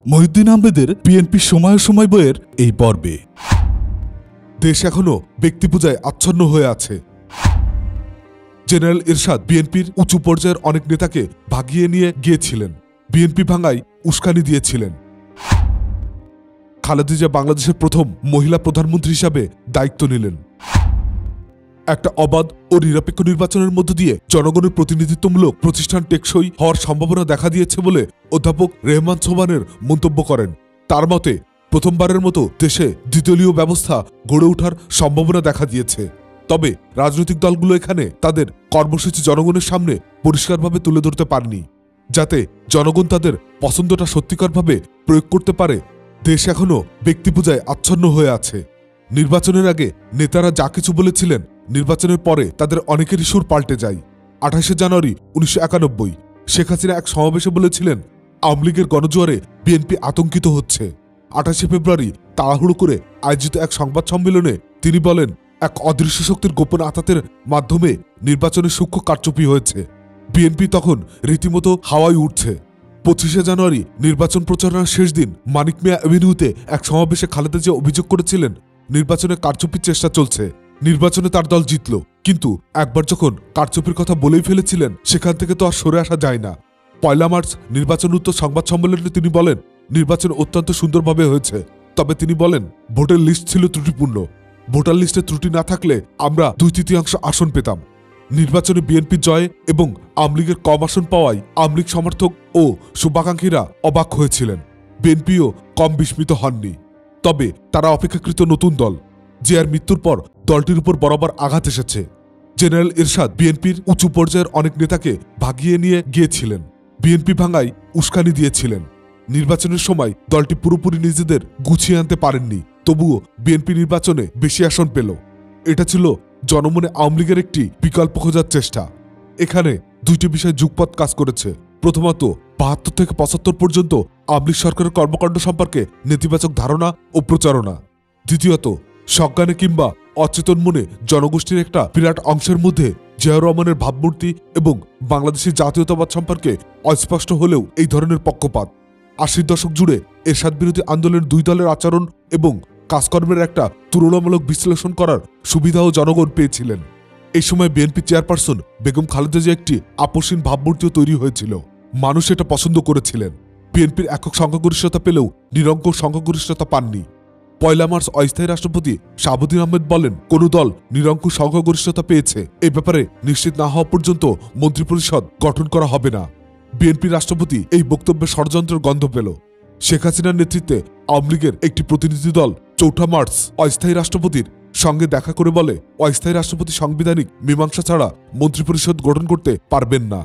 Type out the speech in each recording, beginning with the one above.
মহিউদ্দিন আহমেদের বিএনপির সময় সময় বইয়ের এই পর্বে দেশ এখনো ব্যক্তিপূজায় আচ্ছন্ন হয়ে আছে। জেনারেল এরশাদ বিএনপির উঁচু পর্যায়ের অনেক নেতাকে ভাগিয়ে নিয়ে গিয়েছিলেন, বিএনপি ভাঙায় উস্কানি দিয়েছিলেন। খালেদা জিয়া বাংলাদেশের প্রথম মহিলা প্রধানমন্ত্রী হিসাবে দায়িত্ব নিলেন। একটা অবাধ ও নিরপেক্ষ নির্বাচনের মধ্য দিয়ে জনগণের প্রতিনিধিত্বমূলক প্রতিষ্ঠান টেকসই হওয়ার সম্ভাবনা দেখা দিয়েছে বলে অধ্যাপক রেহমান সোবহানের মন্তব্য করেন। তার মতে প্রথমবারের মতো দেশে দ্বিদলীয় ব্যবস্থা গড়ে ওঠার সম্ভাবনা দেখা দিয়েছে। তবে রাজনৈতিক দলগুলো এখানে তাদের কর্মসূচি জনগণের সামনে পরিষ্কারভাবে তুলে ধরতে পারেনি, যাতে জনগণ তাদের পছন্দটা সত্যিকারভাবে প্রয়োগ করতে পারে। দেশ এখনো ব্যক্তিপূজায় আচ্ছন্ন হয়ে আছে। নির্বাচনের আগে নেতারা যা কিছু বলেছিলেন, নির্বাচনের পরে তাদের অনেকেরই সুর পাল্টে যায়। 28শে জানুয়ারি 1991 শেখ হাসিনা এক সমাবেশে বলেছিলেন, আওয়ামী লীগের গণজোয়ারে বিএনপি আতঙ্কিত হচ্ছে। 28শে ফেব্রুয়ারি তাড়াহুড়ো করে আয়োজিত এক সংবাদ সম্মেলনে তিনি বলেন, এক অদৃশ্য শক্তির গোপন আতাতের মাধ্যমে নির্বাচনের সূক্ষ্ম কারচুপি হয়েছে। বিএনপি তখন রীতিমতো হাওয়ায় উঠছে। 25শে জানুয়ারি নির্বাচন প্রচারণার শেষ দিন মানিক মিয়া অ্যাভিনিউতে এক সমাবেশে খালেদা জিয়া অভিযোগ করেছিলেন, নির্বাচনে কারচুপির চেষ্টা চলছে। নির্বাচনে তার দল জিতল, কিন্তু একবার যখন কারচুপির কথা বলেই ফেলেছিলেন, সেখান থেকে তো আর সরে আসা যায় না। 1 মার্চ নির্বাচন উত্তর সংবাদ সম্মেলনে তিনি বলেন, নির্বাচন অত্যন্ত সুন্দরভাবে হয়েছে। তবে তিনি বলেন, ভোটের লিস্ট ছিল ত্রুটিপূর্ণ। ভোটার লিস্টে ত্রুটি না থাকলে আমরা 2/3 আসন পেতাম। নির্বাচনে বিএনপি জয় এবং আওয়ামী লীগের কম আসন পাওয়ায় আওয়ামী লীগ সমর্থক ও শুভাকাঙ্ক্ষীরা অবাক হয়েছিলেন। বিএনপিও কম বিস্মিত হননি। তবে তারা অপেক্ষাকৃত নতুন দল। জিয়ার মৃত্যুর পর দলটির উপর বরাবর আঘাত এসেছে। জেনারেল এরশাদ বিএনপির উঁচু পর্যায়ের অনেক নেতাকে ভাগিয়ে নিয়ে গিয়েছিলেন, বিএনপি ভাঙায় উস্কানি দিয়েছিলেন। নির্বাচনের সময় দলটি পুরোপুরি নিজেদের গুছিয়ে আনতে পারেননি, তবুও বিএনপি নির্বাচনে বেশি আসন পেল। এটা ছিল জনমনে আওয়ামী লীগের একটি বিকল্প খোঁজার চেষ্টা। এখানে দুইটি বিষয় যুগপৎ কাজ করেছে। প্রথমত, 72 থেকে 75 পর্যন্ত আওয়ামী লীগ সরকারের কর্মকাণ্ড সম্পর্কে নেতিবাচক ধারণা ও প্রচারণা। দ্বিতীয়ত, সজ্ঞানে কিংবা অচেতন মনে জনগোষ্ঠীর একটা বিরাট অংশের মধ্যে জিয়াউর রহমানের ভাবমূর্তি এবং বাংলাদেশের জাতীয়তাবাদ সম্পর্কে অস্পষ্ট হলেও এই ধরনের পক্ষপাত। 80 দশক জুড়ে এরশাদ বিরোধী আন্দোলনের দুই দলের আচরণ এবং কাজকর্মের একটা তুলনামূলক বিশ্লেষণ করার সুবিধাও জনগণ পেয়েছিলেন। এই সময় বিএনপি চেয়ারপারসন বেগম খালেদা জিয়া একটি আপসহীন ভাবমূর্তিও তৈরি হয়েছিল। মানুষ এটা পছন্দ করেছিলেন। বিএনপির একক সংখ্যাগরিষ্ঠতা পেলেও নিরঙ্কুশ সংখ্যাগরিষ্ঠতা পাননি। 1 মার্চ অস্থায়ী রাষ্ট্রপতি শাহাবুদ্দিন আহমেদ বলেন, কোন দল নিরঙ্কুশ সংখ্যাগরিষ্ঠতা পেয়েছে এ ব্যাপারে নিশ্চিত না হওয়া পর্যন্ত মন্ত্রিপরিষদ গঠন করা হবে না। বিএনপি রাষ্ট্রপতি এই বক্তব্যে ষড়যন্ত্রের গন্ধ পেল। শেখ হাসিনার নেতৃত্বে আওয়ামী লীগের একটি প্রতিনিধি দল 4 মার্চ অস্থায়ী রাষ্ট্রপতির সঙ্গে দেখা করে বলে, অস্থায়ী রাষ্ট্রপতি সাংবিধানিক মীমাংসা ছাড়া মন্ত্রিপরিষদ গঠন করতে পারবেন না।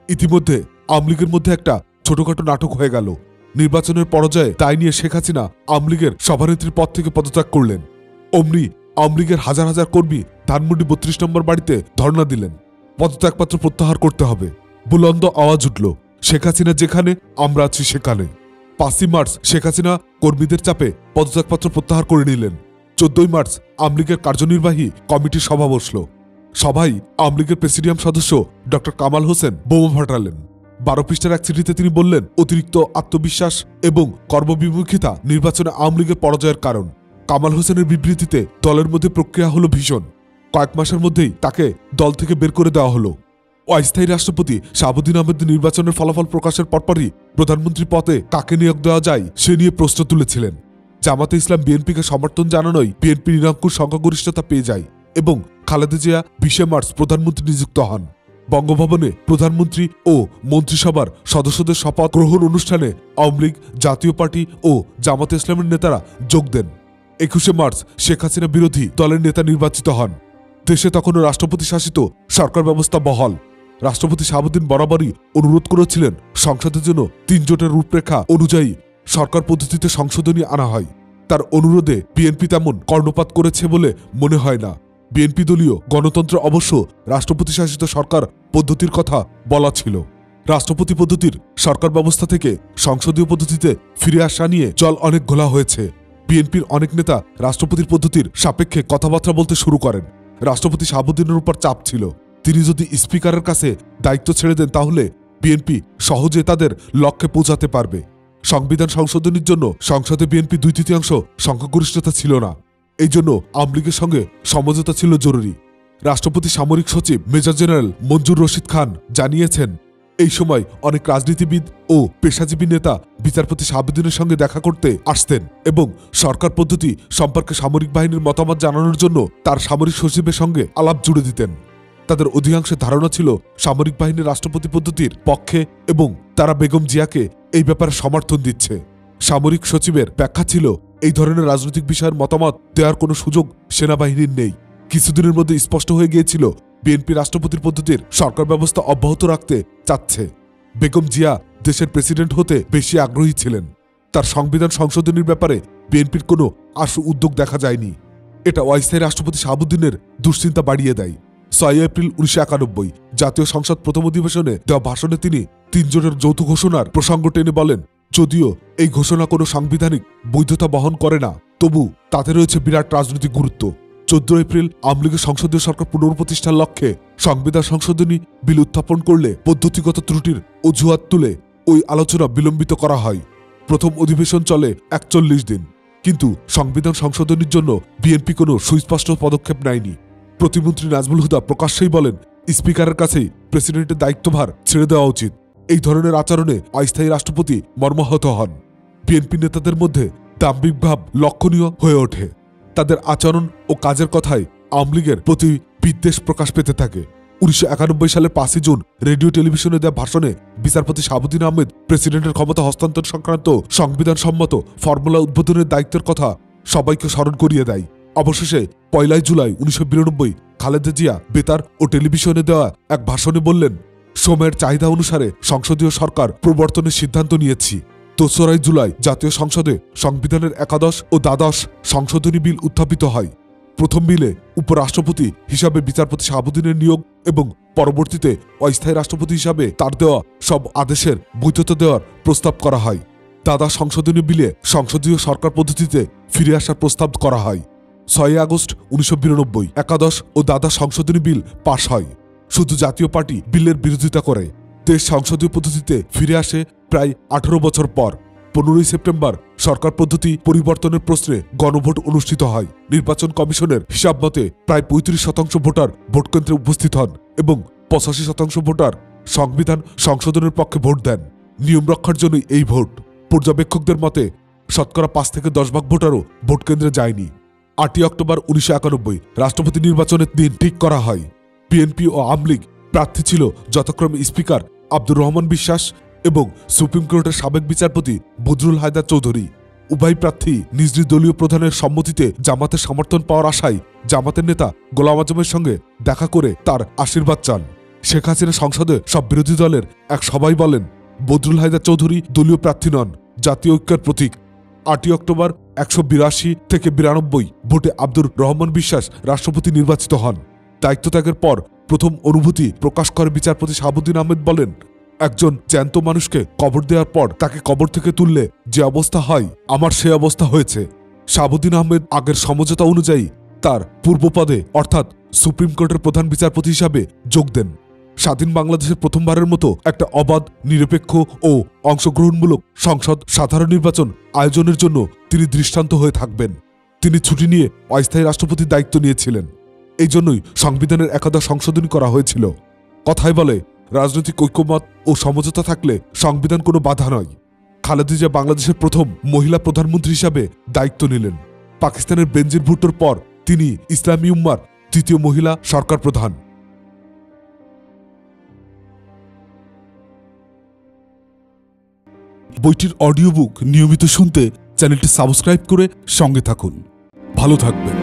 ইতিমধ্যে আওয়ামী লীগের মধ্যে একটা ছোটখাটো নাটক হয়ে গেল। নির্বাচনের পরাজয়ে তাই নিয়ে শেখ হাসিনা আওয়ামী লীগের সভানেত্রীর পদ থেকে পদত্যাগ করলেন। অমনি আওয়ামী লীগের হাজার হাজার কর্মী ধানমন্ডি 32 নম্বর বাড়িতে ধর্ণা দিলেন, পদত্যাগপত্র প্রত্যাহার করতে হবে। বুলন্দ আওয়াজ উঠল, শেখ হাসিনা যেখানে আমরা আছি সেখানে। 5 মার্চ শেখ হাসিনা কর্মীদের চাপে পদত্যাগপত্র প্রত্যাহার করে নিলেন। 14 মার্চ আওয়ামী লীগের কার্যনির্বাহী কমিটির সভা বসল। সভায় আওয়ামী লীগের প্রেসিডিয়াম সদস্য ডক্টর কামাল হোসেন বোমা ফাটালেন। 12 পৃষ্ঠার এক চিঠিতে তিনি বললেন, অতিরিক্ত আত্মবিশ্বাস এবং কর্মবিমুখিতা নির্বাচনে আওয়ামী লীগের পরাজয়ের কারণ। কামাল হোসেনের বিবৃতিতে দলের মধ্যে প্রক্রিয়া হলো ভীষণ। কয়েক মাসের মধ্যেই তাকে দল থেকে বের করে দেওয়া হলো। অস্থায়ী রাষ্ট্রপতি শাহাবুদ্দিন আহমেদ নির্বাচনের ফলাফল প্রকাশের পরপরই প্রধানমন্ত্রী পদে কাকে নিয়োগ দেওয়া যায় সে নিয়ে প্রশ্ন তুলেছিলেন। জামাতে ইসলাম বিএনপিকে সমর্থন জানানোয় বিএনপি নিরঙ্কুশ সংখ্যাগরিষ্ঠতা পেয়ে যায় এবং খালেদা জিয়া 20 মার্চ প্রধানমন্ত্রী নিযুক্ত হন। বঙ্গভবনে প্রধানমন্ত্রী ও মন্ত্রিসভার সদস্যদের শপথ গ্রহণ অনুষ্ঠানে আওয়ামী লীগ, জাতীয় পার্টি ও জামাতে ইসলামের নেতারা যোগ দেন। 21 মার্চ শেখ হাসিনা বিরোধী দলের নেতা নির্বাচিত হন। দেশে তখনও রাষ্ট্রপতি শাসিত সরকার ব্যবস্থা বহাল। রাষ্ট্রপতি শাহাবুদ্দিন বরাবরই অনুরোধ করেছিলেন সংসদের জন্য 3 জোটের রূপরেখা অনুযায়ী সরকার পদ্ধতিতে সংশোধনী আনা হয়। তার অনুরোধে বিএনপি তেমন কর্ণপাত করেছে বলে মনে হয় না। বিএনপি দলীয় গণতন্ত্র অবশ্য রাষ্ট্রপতি শাসিত সরকার পদ্ধতির কথা বলা ছিল। রাষ্ট্রপতি পদ্ধতির সরকার ব্যবস্থা থেকে সংসদীয় পদ্ধতিতে ফিরে আসা নিয়ে জল অনেক ঘোলা হয়েছে। বিএনপির অনেক নেতা রাষ্ট্রপতির পদ্ধতির সাপেক্ষে কথাবার্তা বলতে শুরু করেন। রাষ্ট্রপতি শাহাবুদ্দিনের উপর চাপ ছিল, তিনি যদি স্পিকারের কাছে দায়িত্ব ছেড়ে দেন তাহলে বিএনপি সহজে তাদের লক্ষ্যে পৌঁছাতে পারবে। সংবিধান সংশোধনের জন্য সংসদে বিএনপি 2/3 সংখ্যাগরিষ্ঠতা ছিল না। এই জন্য আওয়ামী লীগের সঙ্গে সমঝোতা ছিল জরুরি। রাষ্ট্রপতি সামরিক সচিব মেজর জেনারেল মঞ্জুর রশিদ খান জানিয়েছেন, এই সময় অনেক রাজনীতিবিদ ও পেশাজীবী নেতা বিচারপতি শাহাবুদ্দিনের সঙ্গে দেখা করতে আসতেন এবং সরকার পদ্ধতি সম্পর্কে সামরিক বাহিনীর মতামত জানানোর জন্য তার সামরিক সচিবের সঙ্গে আলাপ জুড়ে দিতেন। তাদের অধিকাংশের ধারণা ছিল সামরিক বাহিনীর রাষ্ট্রপতি পদ্ধতির পক্ষে এবং তারা বেগম জিয়াকে এই ব্যাপারে সমর্থন দিচ্ছে। সামরিক সচিবের ব্যাখ্যা ছিল, এই ধরনের রাজনৈতিক বিষয়ের মতামত দেওয়ার কোনো সুযোগ সেনাবাহিনীর নেই। কিছুদিনের মধ্যে স্পষ্ট হয়ে গিয়েছিল বিএনপি রাষ্ট্রপতির পদ্ধতির সরকার ব্যবস্থা অব্যাহত রাখতে চাচ্ছে। বেগম জিয়া দেশের প্রেসিডেন্ট হতে বেশি আগ্রহী ছিলেন। তার সংবিধান সংশোধনের ব্যাপারে বিএনপির কোনো আশু উদ্যোগ দেখা যায়নি। এটা অস্থায়ী রাষ্ট্রপতি শাহাবুদ্দিনের দুশ্চিন্তা বাড়িয়ে দেয়। 6 এপ্রিল 1991 জাতীয় সংসদ প্রথম অধিবেশনে দেওয়া ভাষণে তিনি 3 জনের যৌথ ঘোষণার প্রসঙ্গ টেনে বলেন, যদিও এই ঘোষণা কোনো সাংবিধানিক বৈধতা বহন করে না, তবু তাতে রয়েছে বিরাট রাজনৈতিক গুরুত্ব। 14 এপ্রিল আওয়ামী লীগের সংসদীয় সরকার পুনর্প্রতিষ্ঠার লক্ষ্যে সংবিধান সংশোধনী বিল উত্থাপন করলে পদ্ধতিগত ত্রুটির অজুহাত তুলে ওই আলোচনা বিলম্বিত করা হয়। প্রথম অধিবেশন চলে 41 দিন, কিন্তু সংবিধান সংশোধনীর জন্য বিএনপি কোনো সুস্পষ্ট পদক্ষেপ নেয়নি। প্রতিমন্ত্রী নাজমুল হুদা প্রকাশ্যেই বলেন, স্পিকারের কাছেই প্রেসিডেন্টের দায়িত্বভার ছেড়ে দেওয়া উচিত। এই ধরনের আচরণে অস্থায়ী রাষ্ট্রপতি মর্মাহত হন। বিএনপি নেতাদের মধ্যে দাম্ভিক ভাব লক্ষণীয় হয়ে ওঠে। তাদের আচরণ ও কাজের কথায় আওয়ামী লীগের প্রতি বিদ্বেষ প্রকাশ পেতে থাকে। 1991 সালের 5 জুন রেডিও টেলিভিশনে দেওয়া ভাষণে বিচারপতি শাহাবুদ্দিন আহমেদ প্রেসিডেন্টের ক্ষমতা হস্তান্তর সংক্রান্ত সংবিধান সম্মত ফর্মুলা উদ্বোধনের দায়িত্বের কথা সবাইকে স্মরণ করিয়ে দেয়। অবশেষে 1 জুলাই 1992 খালেদা জিয়া বেতার ও টেলিভিশনে দেওয়া এক ভাষণে বললেন, সময়ের চাহিদা অনুসারে সংসদীয় সরকার প্রবর্তনের সিদ্ধান্ত নিয়েছি। 2 জুলাই জাতীয় সংসদে সংবিধানের 11 ও 12 সংশোধনী বিল উত্থাপিত হয়। প্রথম বিলে উপরাষ্ট্রপতি হিসাবে বিচারপতি শাহাবুদ্দিনের নিয়োগ এবং পরবর্তীতে অস্থায়ী রাষ্ট্রপতি হিসাবে তার দেওয়া সব আদেশের বৈধতা দেওয়ার প্রস্তাব করা হয়। দাদা সংশোধনী বিলে সংসদীয় সরকার পদ্ধতিতে ফিরে আসার প্রস্তাব করা হয়। 6 আগস্ট 1992 11 ও দাদা সংশোধনী বিল পাশ হয়। শুধু জাতীয় পার্টি বিলের বিরোধিতা করে। দেশ সংসদীয় পদ্ধতিতে ফিরে আসে প্রায় 18 বছর পর। 15 সেপ্টেম্বর সরকার পদ্ধতি পরিবর্তনের প্রশ্নে গণভোট অনুষ্ঠিত হয়। নির্বাচন কমিশনের হিসাব মতে প্রায় 35% ভোটার ভোটকেন্দ্রে উপস্থিত হন এবং 85% ভোটার সংবিধান সংশোধনের পক্ষে ভোট দেন। নিয়ম রক্ষার জন্যই এই ভোট। পর্যবেক্ষকদের মতে শতকরা 5 থেকে 10 ভাগ ভোটারও ভোটকেন্দ্রে যায়নি। 8 অক্টোবর 1991 রাষ্ট্রপতি নির্বাচনের দিন ঠিক করা হয়। বিএনপি ও আওয়ামী লীগ প্রার্থী ছিল যথাক্রমে স্পিকার আব্দুর রহমান বিশ্বাস এবং সুপ্রিম কোর্টের সাবেক বিচারপতি বদরুল হায়দার চৌধুরী। উভয় প্রার্থী নিজ নিজ দলীয় প্রধানের সম্মতিতে জামাতের সমর্থন পাওয়ার আশায় জামাতের নেতা গোলাম আজমের সঙ্গে দেখা করে তার আশীর্বাদ চান। শেখ হাসিনা সংসদে সব বিরোধী দলের এক সবাই বলেন, বদরুল হায়দার চৌধুরী দলীয় প্রার্থী নন, জাতীয় ঐক্যের প্রতীক। 8 অক্টোবর 182 থেকে 92 ভোটে আব্দুর রহমান বিশ্বাস রাষ্ট্রপতি নির্বাচিত হন। দায়িত্ব ত্যাগের পর প্রথম অনুভূতি প্রকাশ করে বিচারপতি শাহাবুদ্দিন আহমেদ বলেন, একজন জ্যান্ত মানুষকে কবর দেওয়ার পর তাকে কবর থেকে তুললে যে অবস্থা হয়, আমার সে অবস্থা হয়েছে। শাহাবুদ্দিন আহমেদ আগের সমঝোতা অনুযায়ী তার পূর্বপদে অর্থাৎ সুপ্রিম কোর্টের প্রধান বিচারপতি হিসাবে যোগ দেন। স্বাধীন বাংলাদেশের প্রথমবারের মতো একটা অবাধ, নিরপেক্ষ ও অংশগ্রহণমূলক সংসদ সাধারণ নির্বাচন আয়োজনের জন্য তিনি দৃষ্টান্ত হয়ে থাকবেন। তিনি ছুটি নিয়ে অস্থায়ী রাষ্ট্রপতির দায়িত্ব নিয়েছিলেন। এই জন্যই সংবিধানের 11 সংশোধনী করা হয়েছিল। কথায় বলে, রাজনৈতিক ঐক্যমত ও সমঝোতা থাকলে সংবিধান কোনো বাধা নয়। খালেদা জিয়া বাংলাদেশের প্রথম মহিলা প্রধানমন্ত্রী হিসাবে দায়িত্ব নিলেন। পাকিস্তানের বেনজির ভুট্টোর পর তিনি ইসলামী উম্মার 3য় মহিলা সরকার প্রধান। বইটির অডিও বুক নিয়মিত শুনতে চ্যানেলটি সাবস্ক্রাইব করে সঙ্গে থাকুন। ভালো থাকবেন।